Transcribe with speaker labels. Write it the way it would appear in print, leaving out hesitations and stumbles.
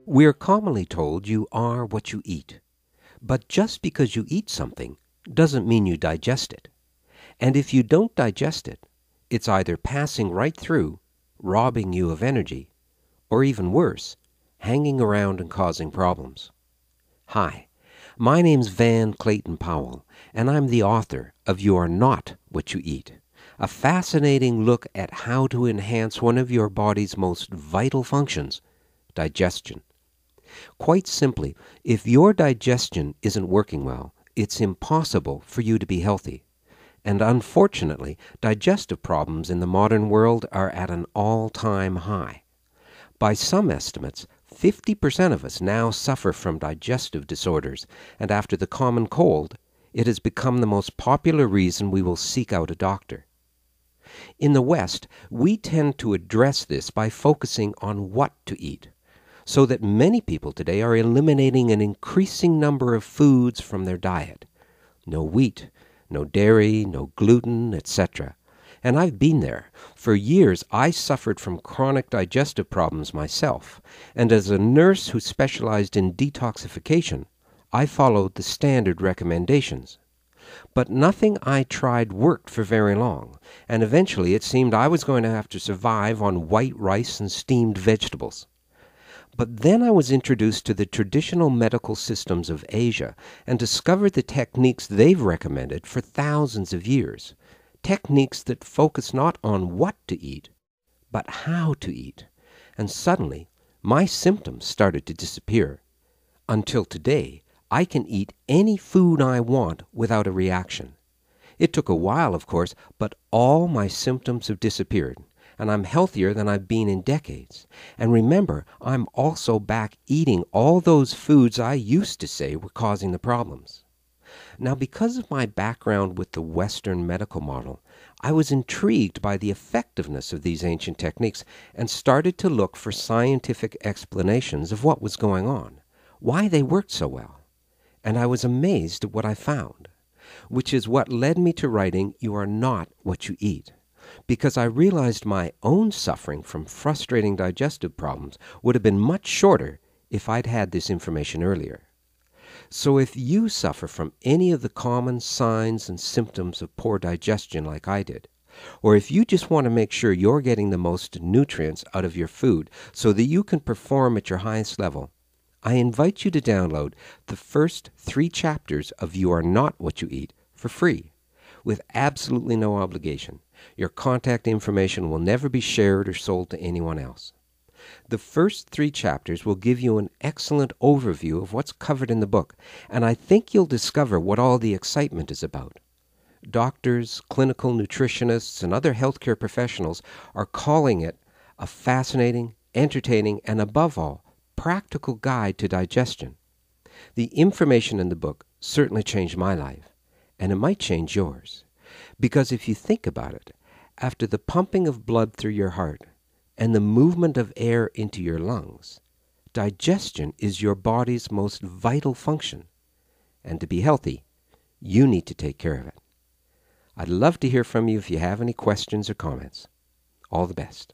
Speaker 1: We're commonly told you are what you eat. But just because you eat something doesn't mean you digest it. And if you don't digest it, it's either passing right through, robbing you of energy, or even worse, hanging around and causing problems. Hi, my name's Van Clayton Powell, and I'm the author of You Are Not What You Eat, a fascinating look at how to enhance one of your body's most vital functions, digestion. Quite simply, if your digestion isn't working well, it's impossible for you to be healthy. And unfortunately, digestive problems in the modern world are at an all-time high. By some estimates, 50% of us now suffer from digestive disorders, and after the common cold, it has become the most popular reason we will seek out a doctor. In the West, we tend to address this by focusing on what to eat, so that many people today are eliminating an increasing number of foods from their diet. No wheat, no dairy, no gluten, etc. And I've been there. For years, I suffered from chronic digestive problems myself, and as a nurse who specialized in detoxification, I followed the standard recommendations. But nothing I tried worked for very long, and eventually it seemed I was going to have to survive on white rice and steamed vegetables. But then I was introduced to the traditional medical systems of Asia and discovered the techniques they've recommended for thousands of years. Techniques that focus not on what to eat, but how to eat. And suddenly, my symptoms started to disappear. Until today, I can eat any food I want without a reaction. It took a while, of course, but all my symptoms have disappeared, and I'm healthier than I've been in decades. And remember, I'm also back eating all those foods I used to say were causing the problems. Now, because of my background with the Western medical model, I was intrigued by the effectiveness of these ancient techniques and started to look for scientific explanations of what was going on, why they worked so well. And I was amazed at what I found, which is what led me to writing You Are Not What You Eat, because I realized my own suffering from frustrating digestive problems would have been much shorter if I'd had this information earlier. So if you suffer from any of the common signs and symptoms of poor digestion like I did, or if you just want to make sure you're getting the most nutrients out of your food so that you can perform at your highest level, I invite you to download the first 3 chapters of You Are Not What You Eat for free, with absolutely no obligation. Your contact information will never be shared or sold to anyone else. The first 3 chapters will give you an excellent overview of what's covered in the book, and I think you'll discover what all the excitement is about. Doctors, clinical nutritionists, and other healthcare professionals are calling it a fascinating, entertaining, and above all, practical guide to digestion. The information in the book certainly changed my life, and it might change yours. Because if you think about it, after the pumping of blood through your heart and the movement of air into your lungs, digestion is your body's most vital function. And to be healthy, you need to take care of it. I'd love to hear from you if you have any questions or comments. All the best.